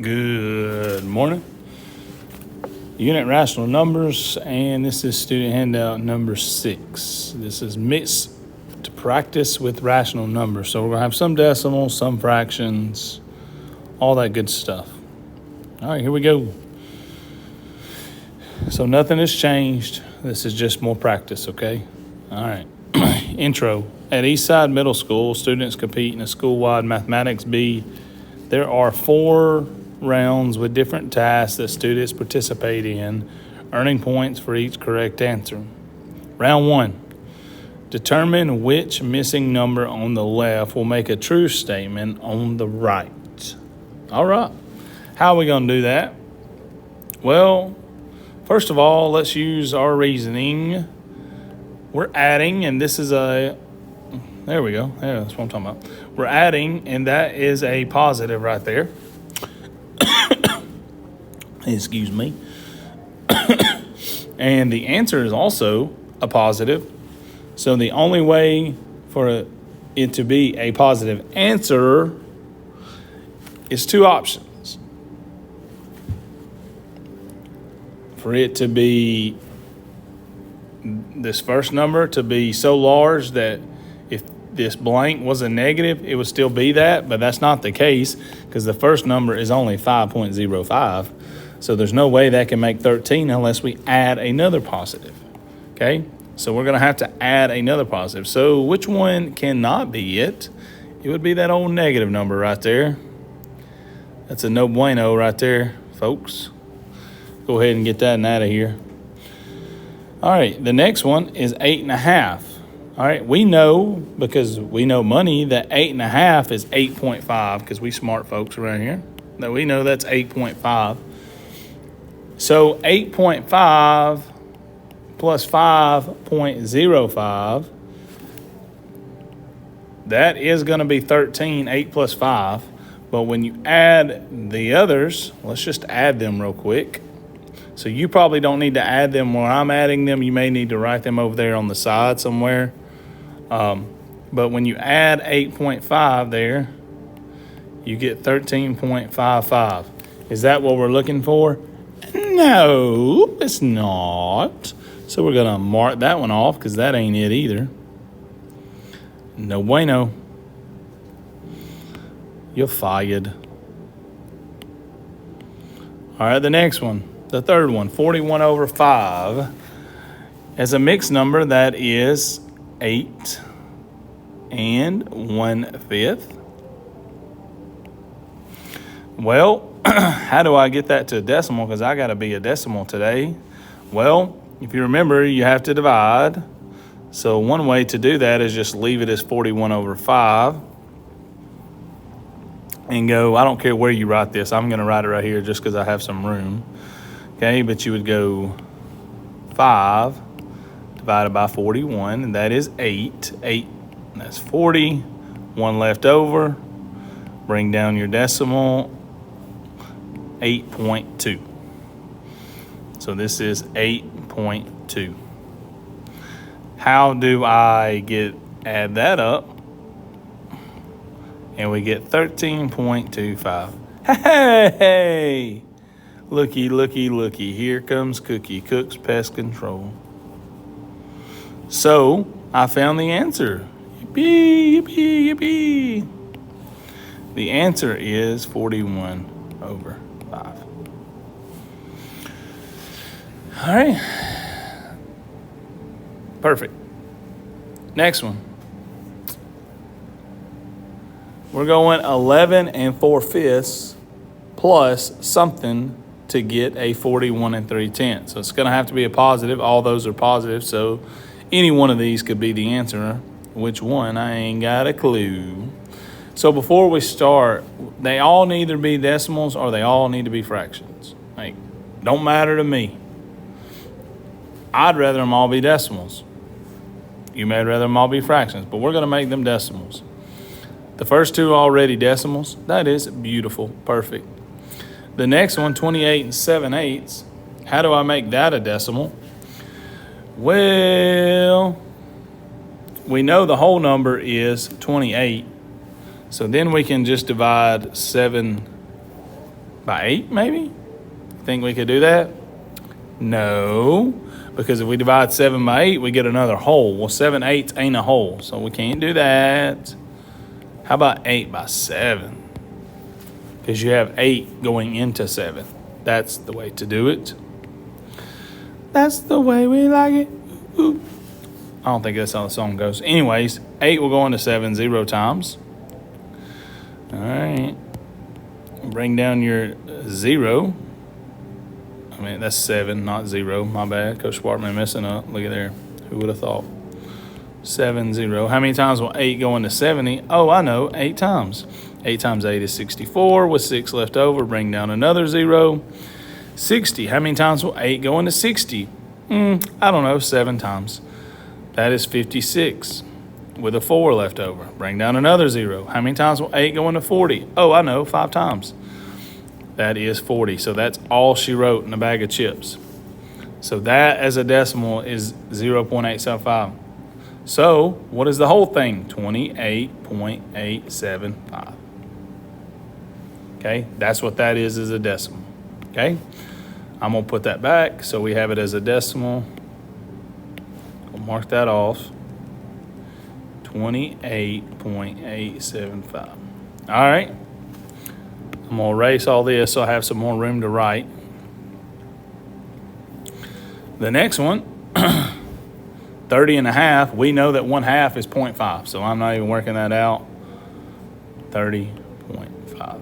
Good morning. Unit rational numbers, and this is student handout number 6. This is mixed to practice with rational numbers. So we're going to have some decimals, some fractions, all that good stuff. All right, here we go. So nothing has changed. This is just more practice, okay? All right. Intro. At Eastside Middle School, students compete in a school-wide mathematics bee. There are 4 rounds with different tasks that students participate in, earning points for each correct answer. Round 1. Determine which missing number on the left will make a true statement on the right. All right. How are we going to do that? Well, first of all, let's use our reasoning. We're adding, and this is there we go. Yeah, that's what I'm talking about. We're adding, and that is a positive right there. Excuse me. And the answer is also a positive. So the only way for it to be a positive answer is 2 options. For it to be this first number to be so large that if this blank was a negative, it would still be that, but that's not the case because the first number is only 5.05. So there's no way that can make 13 unless we add another positive, okay? So we're going to have to add another positive. So which one cannot be it? It would be that old negative number right there. That's a no bueno right there, folks. Go ahead and get that out of here. All right, the next one is 8.5. All right, we know, because we know money, that 8.5 is 8.5, because we smart folks around here, that we know that's 8.5. So 8.5 plus 5.05, that is going to be 13, 8 plus 5. But when you add the others, let's just add them real quick. So you probably don't need to add them where I'm adding them. You may need to write them over there on the side somewhere. But when you add 8.5 there, you get 13.55. Is that what we're looking for? No, it's not. So we're going to mark that one off because that ain't it either. No bueno. You're fired. All right, the next one. The third one, 41 over 5, as a mixed number that is 8 and 1/5. Well, how do I get that to a decimal? Because I got to be a decimal today. Well, if you remember, you have to divide. So one way to do that is just leave it as 41 over 5. And go, I don't care where you write this. I'm going to write it right here just because I have some room. Okay, but you would go 5 divided by 41, and that is 8. 8, that's 40. 1 left over. Bring down your decimal, 8.2. So this is 8.2. How do I add that up? And we get 13.25. Hey! Looky, looky, looky. Here comes Cookie. Cook's Pest Control. So, I found the answer. Yippee, yippee, yippee. The answer is 41 over 5. All right. Perfect. Next one. We're going 11 and 4/5 plus something to get a 41 and 3/10. So it's going to have to be a positive. All those are positive, so any one of these could be the answer. Which one? I ain't got a clue. So before we start, they all need to be decimals or they all need to be fractions. Like, don't matter to me. I'd rather them all be decimals. You may rather them all be fractions, but we're going to make them decimals. The first 2 already decimals. That is beautiful. Perfect. The next one, 28 and 7/8. How do I make that a decimal? Well, we know the whole number is 28. So then we can just divide 7 By 8, maybe? Think we could do that? No, because if we divide 7 by 8, we get another whole. Well, 7/8 ain't a whole, so we can't do that. How about 8 by 7? Because you have 8 going into 7. That's the way to do it. That's the way we like it. Ooh. I don't think that's how the song goes. Anyways, 8 will go into 7 0 times. All right. Bring down your 0. I mean, that's 7, not 0. My bad. Coach Swartman messing up. Look at there. Who would have thought? 7 0. How many times will 8 go into 70? Oh, I know. 8 times. 8 times 8 is 64. With 6 left over, bring down another 0. 60. How many times will 8 go into 60? I don't know. 7 times. That is 56. With a 4 left over, bring down another 0. How many times will 8 go into 40? Oh, I know. 5 times. That is 40. So that's all she wrote in a bag of chips. So that as a decimal is 0.875. So what is the whole thing? 28.875. Okay, that's what that is as a decimal. Okay, I'm going to put that back so we have it as a decimal. We'll mark that off. 28.875. All right. I'm going to erase all this so I have some more room to write. The next one, 30 and a half. We know that 1/2 is 0.5, so I'm not even working that out. 30.5.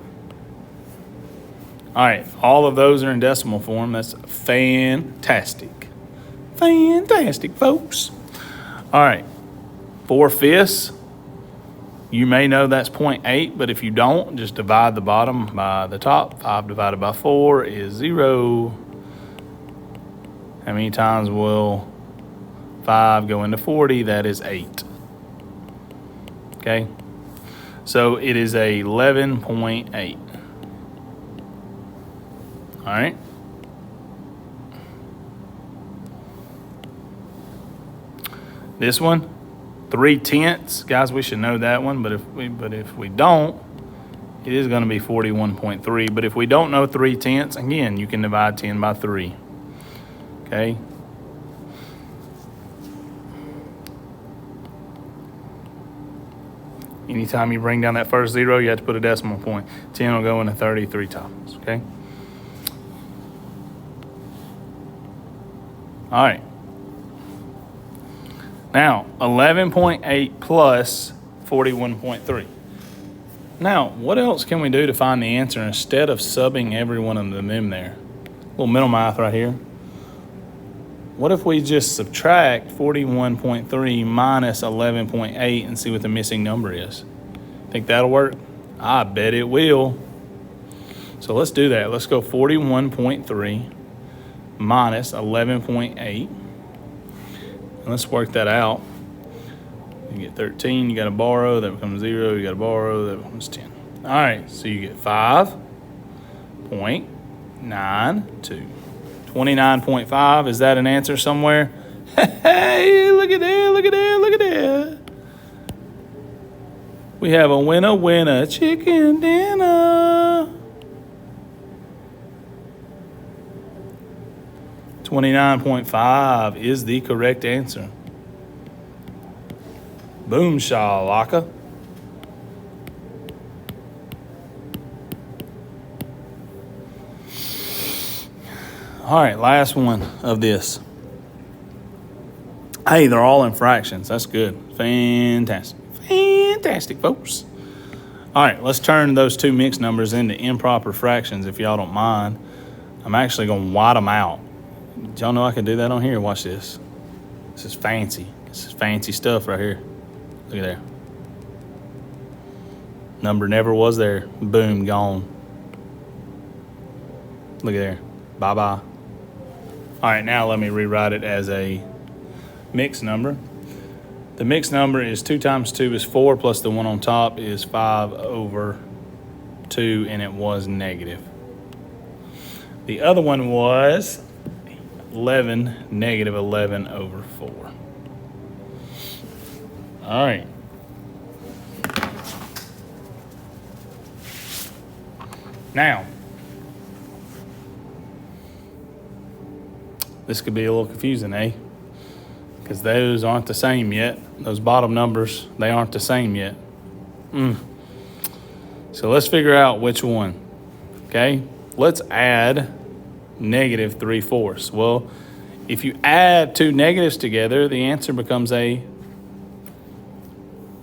All right, all of those are in decimal form. That's fantastic. Fantastic, folks. All right, 4/5. You may know that's 0.8, but if you don't, just divide the bottom by the top. 5 divided by 4 is 0. How many times will 5 go into 40? That is 8. Okay? So it is a 11.8. All right? This one, 3/10. Guys, we should know that one, but if we don't, it is going to be 41.3. But if we don't know 3/10, again, you can divide 10 by 3. Okay? Anytime you bring down that first 0, you have to put a decimal point. 10 will go into 33 times. Okay? All right. Now, 11.8 plus 41.3. Now, what else can we do to find the answer instead of subbing every one of them in there? A little mental math right here. What if we just subtract 41.3 minus 11.8 and see what the missing number is? Think that'll work? I bet it will. So let's do that. Let's go 41.3 minus 11.8. Let's work that out. You get 13, you got to borrow, that becomes 0, you got to borrow, that becomes 10. All right, so you get 5.92. 29.5, is that an answer somewhere? Hey, look at that, look at that, look at that. We have a winner, chicken dinner. 29.5 is the correct answer. Boom shalaka. All right, last one of this. Hey, they're all in fractions. That's good. Fantastic. Fantastic, folks. All right, let's turn those two mixed numbers into improper fractions if y'all don't mind. I'm actually going to white them out. Did y'all know I can do that on here? Watch this. This is fancy. This is fancy stuff right here. Look at there. Number never was there. Boom, gone. Look at there. Bye-bye. All right, now let me rewrite it as a mixed number. The mixed number is 2 times 2 is 4, plus the one on top is 5/2, and it was negative. The other one was negative 11/4. All right. Now, This could be a little confusing, eh? Because those aren't the same yet. Those bottom numbers, they aren't the same yet. So let's figure out which one, okay? Let's add negative 3/4. Well, if you add two negatives together, the answer becomes a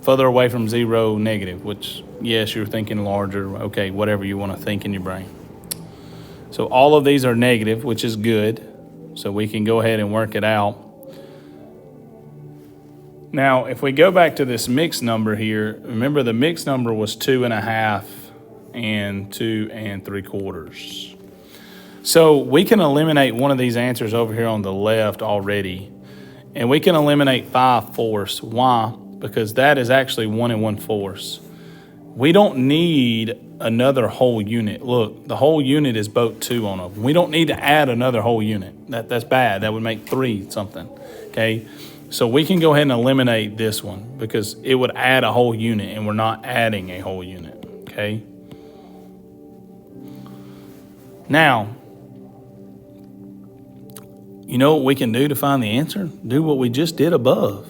further away from zero negative, which, yes, you're thinking larger. Okay, whatever you want to think in your brain. So all of these are negative, which is good. So we can go ahead and work it out. Now, if we go back to this mixed number here, remember the mixed number was 2.5 and 2 3/4. So we can eliminate one of these answers over here on the left already, and we can eliminate 5/4. Why? Because that is actually 1 1/4. We don't need another whole unit. Look, the whole unit is both 2 on them. We don't need to add another whole unit. That's bad. That would make 3 something, okay? So we can go ahead and eliminate this one because it would add a whole unit, and we're not adding a whole unit, okay? Now, you know what we can do to find the answer? Do what we just did above.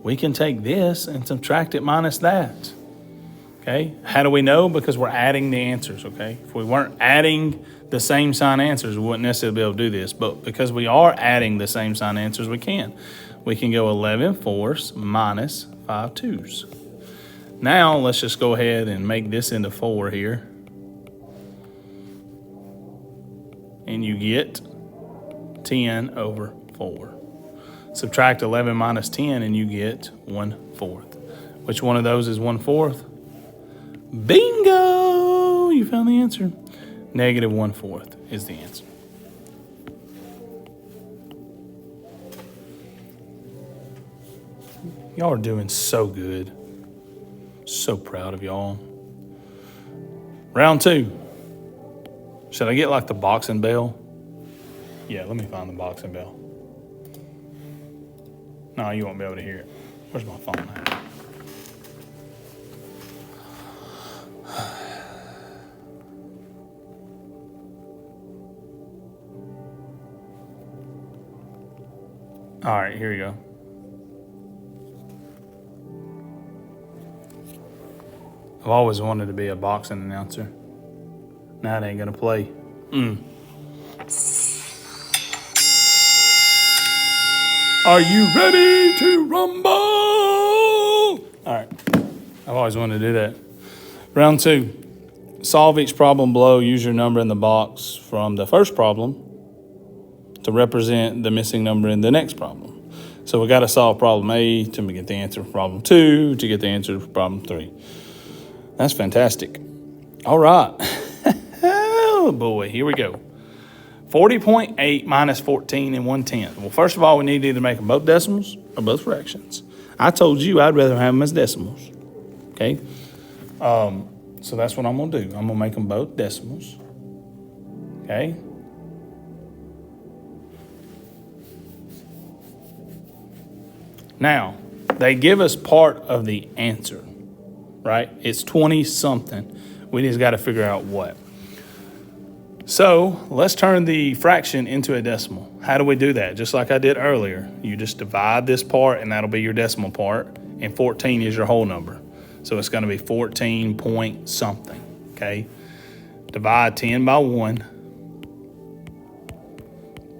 We can take this and subtract it minus that, okay? How do we know? Because we're adding the answers, okay? If we weren't adding the same sign answers, we wouldn't necessarily be able to do this. But because we are adding the same sign answers, we can. We can go 11/4 minus 5/2. Now, let's just go ahead and make this into 4 here. And you get 10/4. Subtract 11 minus 10 and you get 1/4. Which one of those is 1/4? Bingo! You found the answer. Negative 1/4 is the answer. Y'all are doing so good. So proud of y'all. Round 2. Should I get like the boxing bell? Yeah, let me find the boxing bell. No, you won't be able to hear it. Where's my phone at? All right, here you go. I've always wanted to be a boxing announcer. Now it ain't gonna play. Are you ready to rumble? All right. I've always wanted to do that. Round 2. Solve each problem below. Use your number in the box from the first problem to represent the missing number in the next problem. So we got to solve problem A to get the answer for problem 2 to get the answer for problem 3. That's fantastic. All right. Oh, boy. Here we go. 40.8 minus 14 and 1/10. Well, first of all, we need to either make them both decimals or both fractions. I told you I'd rather have them as decimals. Okay? So that's what I'm going to do. I'm going to make them both decimals. Okay? Now, they give us part of the answer, right? It's 20-something. We just got to figure out what. So let's turn the fraction into a decimal. How do we do that? Just like I did earlier. You just divide this part, and that'll be your decimal part, and 14 is your whole number. So it's going to be 14 point something, okay? Divide 10 by 1.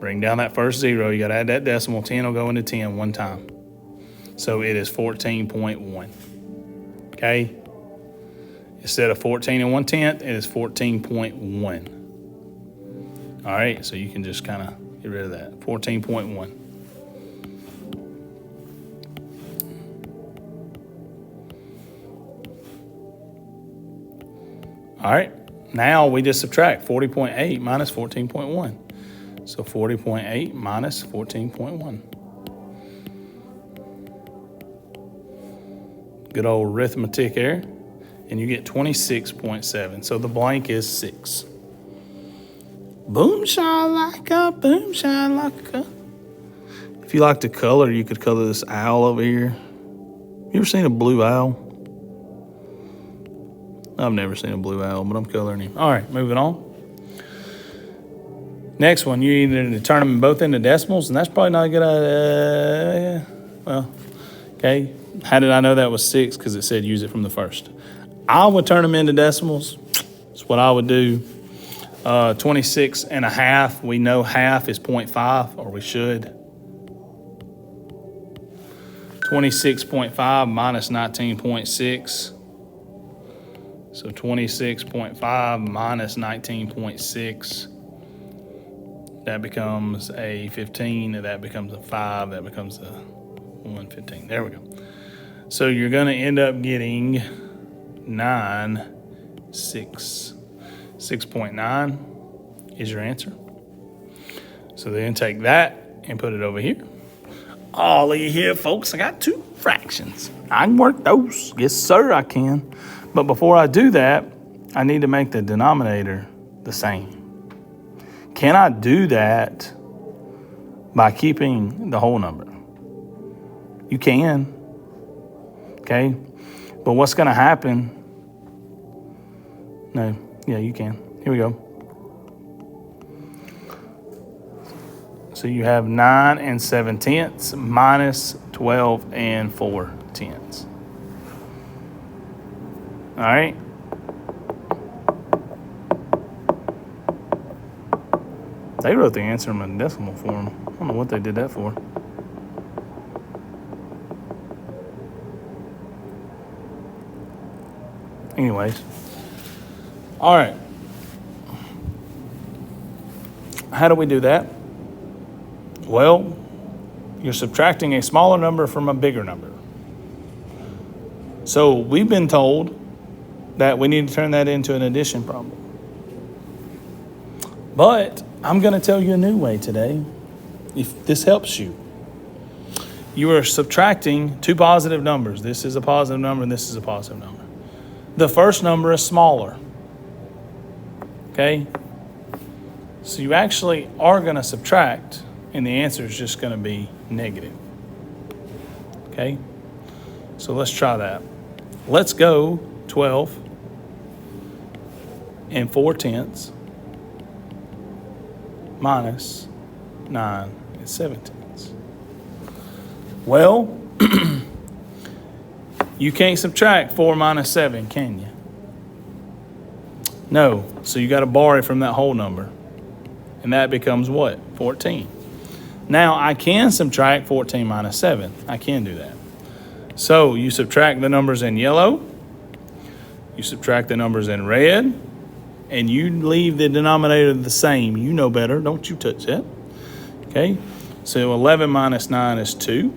Bring down that first 0. You got to add that decimal. 10 will go into 10 one time. So it is 14.1, okay? Instead of 14 and 1/10, it is 14.1. All right, so you can just kind of get rid of that. 14.1. All right, now we just subtract 40.8 minus 14.1. So 40.8 minus 14.1. Good old arithmetic there. And you get 26.7. So the blank is 6. Boom shakalaka, boom shakalaka. If you like to color, you could color this owl over here. You ever seen a blue owl? I've never seen a blue owl, but I'm coloring him. All right, moving on. Next one, you either turn them both into decimals, and that's probably not a good idea. Well, okay. How did I know that was 6? Because it said use it from the first. I would turn them into decimals. That's what I would do. 26 and a half, we know half is 0.5, or we should. 26.5 minus 19.6. So 26.5 minus 19.6. That becomes a 15, that becomes a 5, that becomes a 115. There we go. So you're going to end up getting 6.9 is your answer. So then take that and put it over here. Oh, look at here, folks. I got 2 fractions. I can work those. Yes, sir, I can. But before I do that, I need to make the denominator the same. Can I do that by keeping the whole number? You can. Okay? But what's going to happen? No. Yeah, you can. Here we go. So you have 9 7/10 minus 12 4/10. All right? They wrote the answer in decimal form. I don't know what they did that for. Anyways. All right. How do we do that? Well, you're subtracting a smaller number from a bigger number. So we've been told that we need to turn that into an addition problem. But I'm going to tell you a new way today, if this helps you. You are subtracting 2 positive numbers. This is a positive number and this is a positive number. The first number is smaller. Okay? So you actually are going to subtract, and the answer is just going to be negative. Okay? So let's try that. Let's go 12 4/10 minus 9 7/10. Well, you can't subtract 4 minus 7, can you? No. So you got to borrow from that whole number. And that becomes what? 14. Now, I can subtract 14 minus 7. I can do that. So you subtract the numbers in yellow. You subtract the numbers in red. And you leave the denominator the same. You know better. Don't you touch that. Okay? So 11 minus 9 is 2.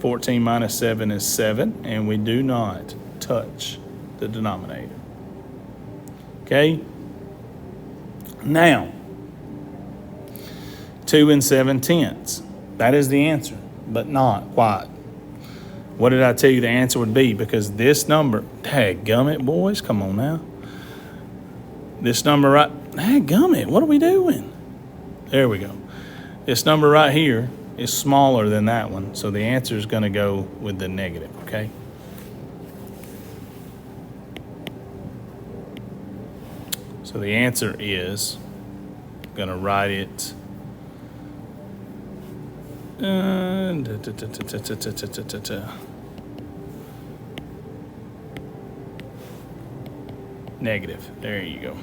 14 minus 7 is 7. And we do not touch the denominator. Okay? Now, 2 7/10. That is the answer, but not quite. What did I tell you the answer would be? Because this number, dadgummit, boys, come on now. This number right, dadgummit, what are we doing? There we go. This number right here is smaller than that one, so the answer is going to go with the negative, okay? So the answer is, I'm going to write it, negative. There you go.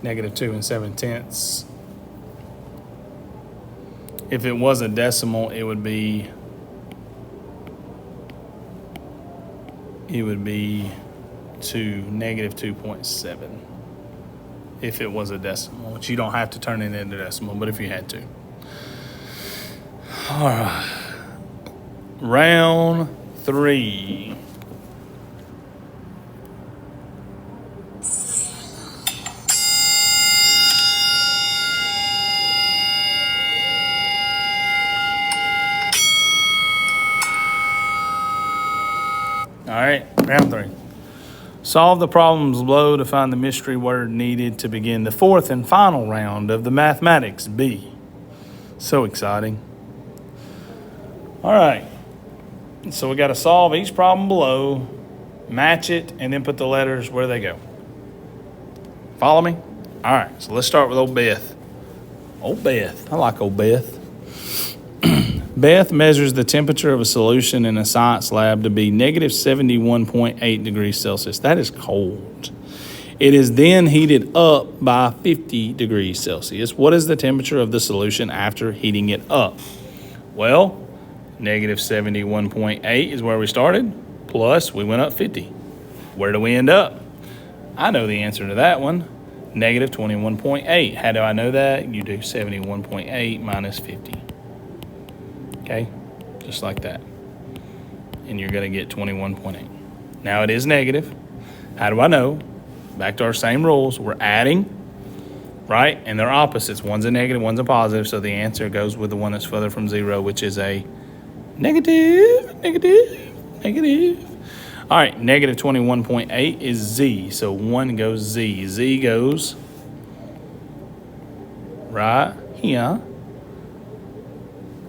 Negative 2 7/10. If it was a decimal, it would be negative 2.7. If it was a decimal, which you don't have to turn it into decimal, but if you had to. All right. Round 3. All right, round 3. Solve the problems below to find the mystery word needed to begin the 4th and final round of the Mathematics B. So exciting. All right. So we got to solve each problem below, match it, and then put the letters where they go. Follow me? All right, so let's start with old Beth. Old Beth. I like old Beth. Beth measures the temperature of a solution in a science lab to be negative 71.8 degrees Celsius. That is cold. It is then heated up by 50 degrees Celsius. What is the temperature of the solution after heating it up? Well, negative 71.8 is where we started, plus we went up 50. Where do we end up? I know the answer to that one, negative 21.8. How do I know that? You do 71.8 minus 50. Okay, just like that. And you're going to get 21.8. Now it is negative. How do I know? Back to our same rules. We're adding, right? And they're opposites. One's a negative, one's a positive. So the answer goes with the one that's further from zero, which is a negative. All right, negative 21.8 is Z. So 1 goes Z. Z goes right here.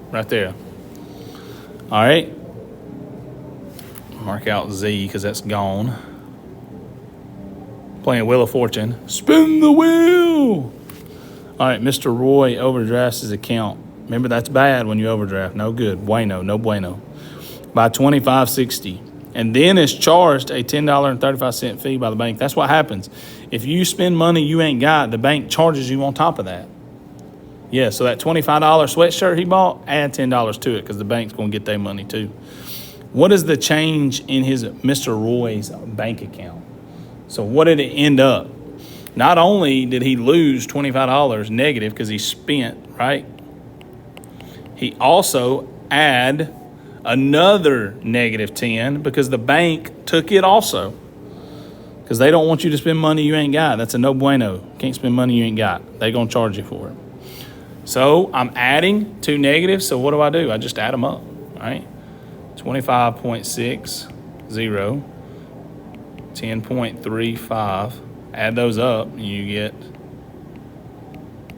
Right there. All right. Mark out Z because that's gone. Playing Wheel of Fortune. Spin the wheel. All right, Mr. Roy overdrafts his account. Remember, that's bad when you overdraft. No good. Bueno, no bueno. By $25.60. And then is charged a $10.35 fee by the bank. That's what happens. If you spend money you ain't got, the bank charges you on top of that. Yeah, so that $25 sweatshirt he bought, add $10 to it because the bank's going to get their money too. What is the change in his Mr. Roy's bank account? So what did it end up? Not only did he lose $25 negative because he spent, right? He also add another negative 10 because the bank took it also. Because they don't want you to spend money you ain't got. That's a no bueno. Can't spend money you ain't got. They're going to charge you for it. So I'm adding two negatives. So what do? I just add them up, right? 25.60, 10.35. Add those up, and you get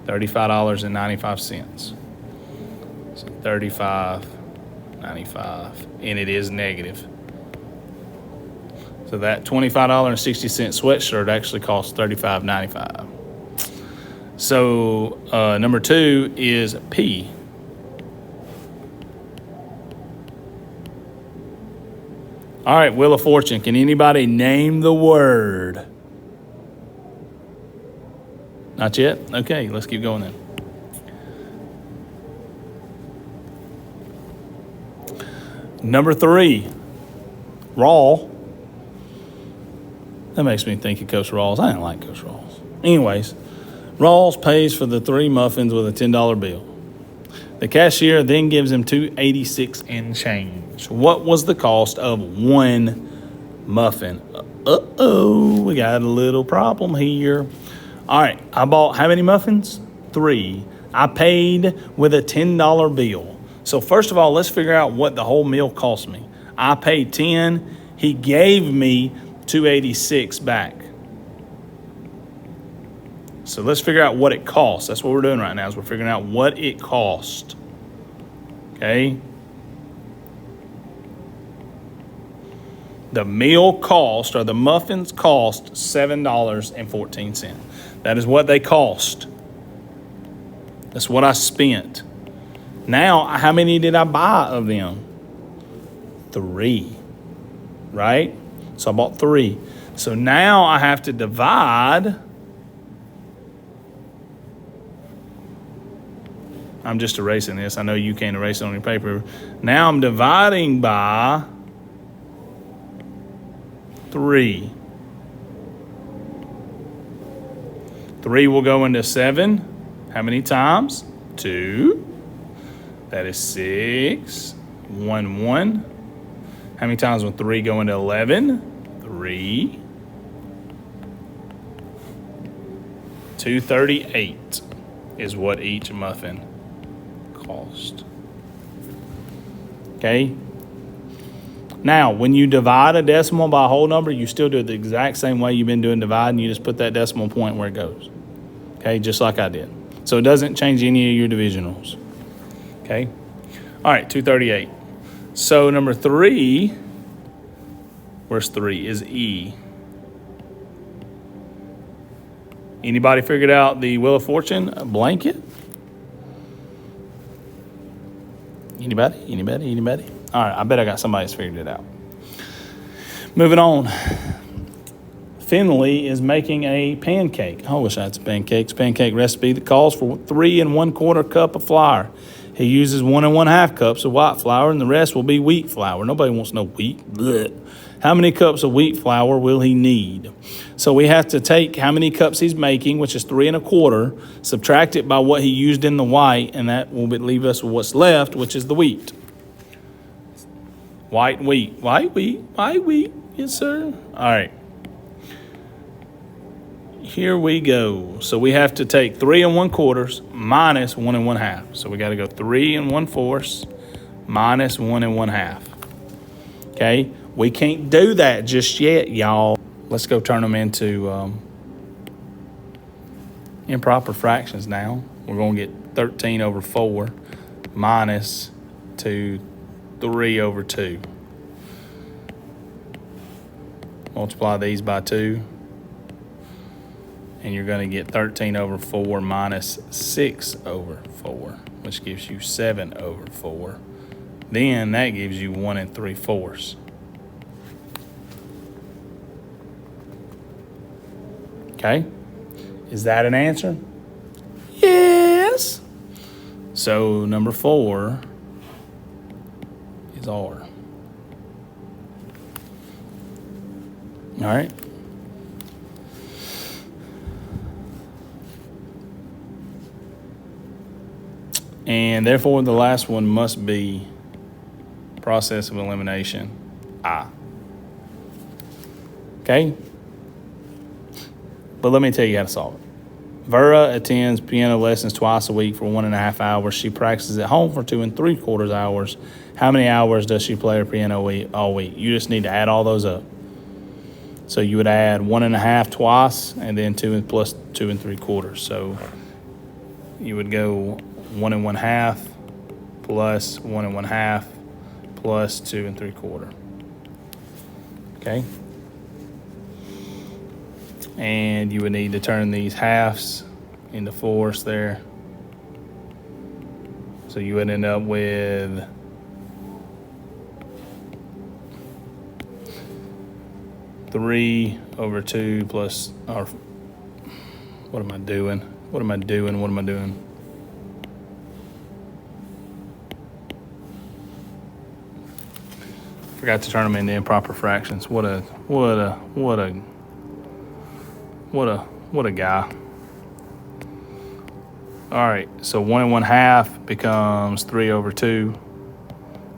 $35.95. So $35.95, and it is negative. So that $25.60 sweatshirt actually costs $35.95. So number 2 is P. All right, Wheel of Fortune. Can anybody name the word? Not yet? Okay, let's keep going then. Number 3, Raw. That makes me think of Coach Rawls. I didn't like Coach Rawls. Anyways, Rawls pays for the 3 muffins with a $10 bill. The cashier then gives him $2.86 and change. What was the cost of 1 muffin? Uh-oh, we got a little problem here. All right, I bought how many muffins? 3. I paid with a $10 bill. So first of all, let's figure out what the whole meal cost me. I paid 10. He gave me $2.86 back. So let's figure out what it costs. That's what we're doing right now, is we're figuring out what it cost. Okay? The meal cost, or the muffins cost, $7.14. That is what they cost. That's what I spent. Now, how many did I buy of them? 3. Right? So I bought 3. So now I have to divide. I'm just erasing this. I know you can't erase it on your paper. Now I'm dividing by 3. 3 will go into 7. How many times? 2. That is 6. 1, 1. How many times will 3 go into 11? 3. 238 is what each muffin cost. Okay? Now, when you divide a decimal by a whole number, you still do it the exact same way you've been doing dividing. You just put that decimal point where it goes. Okay? Just like I did. So it doesn't change any of your divisionals. Okay? All right, 238. So number 3, where's 3? Is E. Anybody figured out the Wheel of Fortune blanket? Anybody? All right, I bet I got somebody that's figured it out. Moving on. Finley is making a pancake. I wish I had some pancakes. Pancake recipe that calls for 3 1/4 cup of flour. He uses 1 1/2 cups of white flour, and the rest will be wheat flour. Nobody wants no wheat. Blech. How many cups of wheat flour will he need? So we have to take how many cups he's making, which is 3 1/4, subtract it by what he used in the white, and that will leave us with what's left, which is the wheat. White wheat. Yes, sir. All right. Here we go. So we have to take 3 1/4 minus 1 1/2. So we got to go 3 1/4 minus 1 1/2. Okay? We can't do that just yet, y'all. Let's go turn them into improper fractions now. We're going to get 13 over 4 minus 3 over 2. Multiply these by 2. And you're going to get 13 over 4 minus 6 over 4, which gives you 7 over 4. Then that gives you 1 3/4. Okay? Is that an answer? Yes. So number 4 is R. All right. And therefore, the last one must be process of elimination, I. Okay? But let me tell you how to solve it. Vera attends piano lessons twice a week for 1.5 hours. She practices at home for 2 3/4 hours. How many hours does she play her piano all week? You just need to add all those up. So you would add 1.5 twice, and then 2 plus 2 3/4. So you would go 1 1/2 plus 1 1/2 plus 2 3/4. Okay? And you would need to turn these halves into fourths there. So you would end up with 3 over 2 plus, or what am I doing? Forgot to turn them into improper fractions. What a guy. All right, so 1 1/2 becomes 3 over 2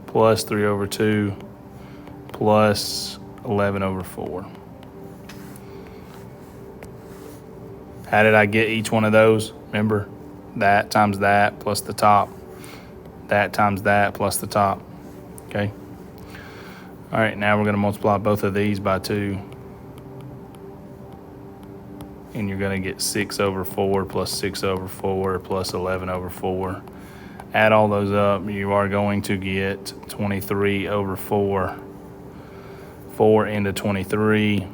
plus 3 over 2 plus 11 over 4. How did I get each one of those? Remember, that times that plus the top. That times that plus the top. Okay? All right, now we're going to multiply both of these by 2. And you're going to get 6 over 4 plus 6 over 4 plus 11 over 4. Add all those up, you are going to get 23 over 4. 4 into 23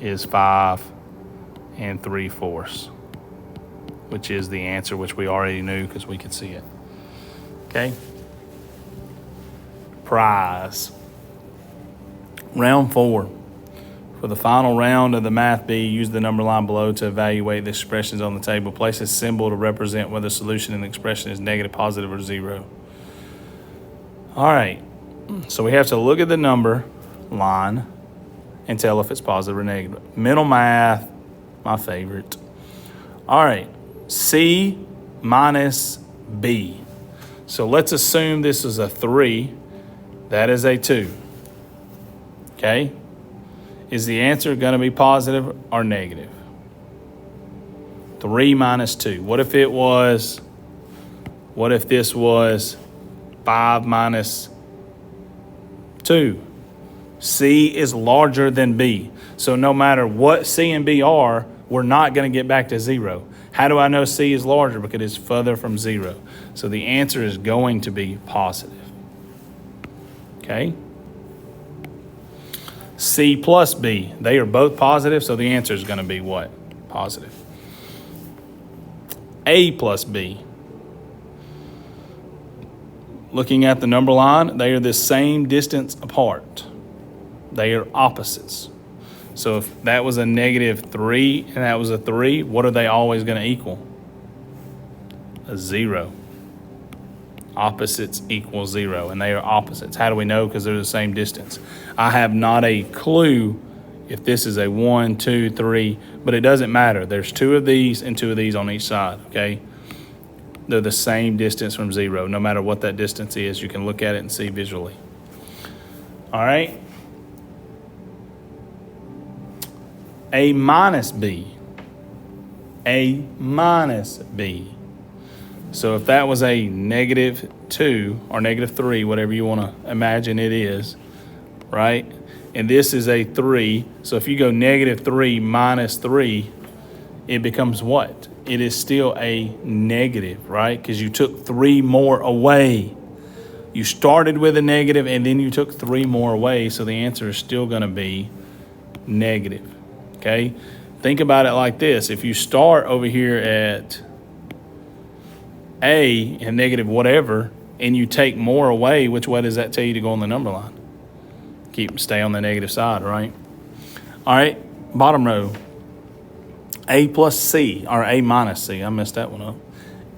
is 5 3/4, which is the answer, which we already knew because we could see it. Okay? Prize. Round 4. For the final round of the Math Bee, use the number line below to evaluate the expressions on the table. Place a symbol to represent whether the solution in the expression is negative, positive, or 0. All right. So we have to look at the number line and tell if it's positive or negative. Mental math, my favorite. All right. C minus B. So let's assume this is a 3. That is a 2. Okay? Is the answer going to be positive or negative? 3 minus 2. What if this was 5 minus 2? C is larger than B. So no matter what C and B are, we're not going to get back to 0. How do I know C is larger? Because it's further from 0. So the answer is going to be positive. Okay? C plus B, they are both positive, so the answer is going to be what? positive. A plus B. Looking at the number line, they are the same distance apart. They are opposites. So if that was a -3 and that was a 3, what are they always going to equal? A 0. Opposites equal 0, and they are opposites. How do we know? Because they're the same distance. I have not a clue if this is a 1, 2, 3, but it doesn't matter. There's 2 of these and 2 of these on each side, okay? They're the same distance from 0. No matter what that distance is, you can look at it and see visually. All right? A minus B. A minus B. So if that was a -2 or -3, whatever you want to imagine it is, right? And this is a 3. So if you go -3 minus 3, it becomes what? It is still a negative, right? Because you took 3 more away. You started with a negative and then you took 3 more away. So the answer is still going to be negative. Okay? Think about it like this. If you start over here at A and negative whatever, and you take more away, which way does that tell you to go on the number line? Stay on the negative side, right? All right, bottom row. A plus C, or A minus C. I messed that one up.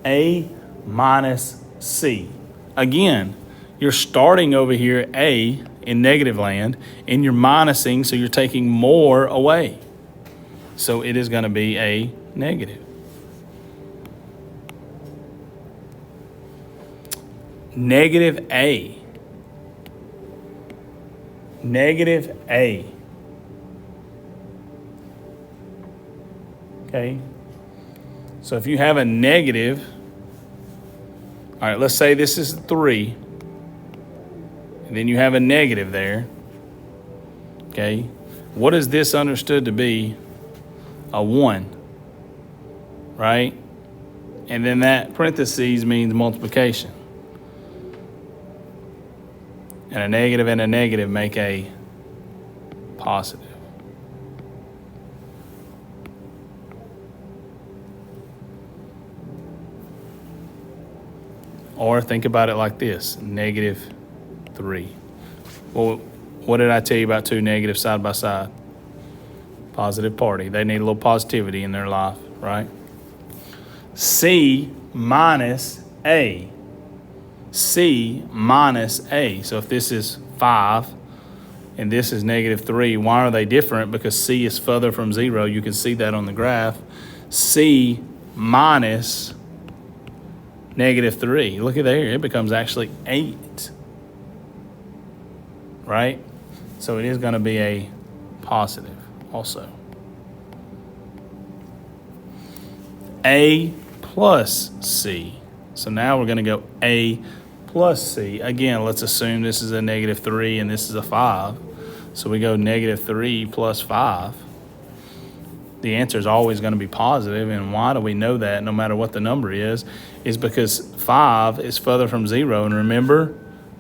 A minus C. Again, you're starting over here at A in negative land, and you're minusing, so you're taking more away. So it is going to be a negative. Negative A. Negative A. Okay? So if you have a negative, all right, let's say this is 3, and then you have a negative there. Okay? What is this understood to be? A 1, right? And then that parentheses means multiplication. And a negative make a positive. Or think about it like this, -3. Well, what did I tell you about 2 negatives side by side? Positive party. They need a little positivity in their life, right? C minus A. C minus A. So if this is 5 and this is -3, why are they different? Because C is further from 0. You can see that on the graph. C minus -3. Look at there. It becomes actually 8. Right? So it is going to be a positive also. A plus C. So now we're going to go A plus C. Again, let's assume this is a -3 and this is a 5. So we go -3 plus 5. The answer is always going to be positive. And why do we know that no matter what the number is because 5 is further from 0. And remember,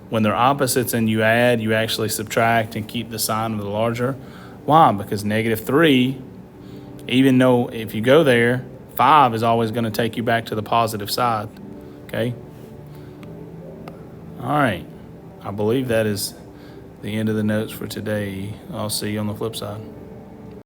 when they're opposites and you add, you actually subtract and keep the sign of the larger. Why? Because -3, even though if you go there, 5 is always going to take you back to the positive side. Okay? All right. I believe that is the end of the notes for today. I'll see you on the flip side.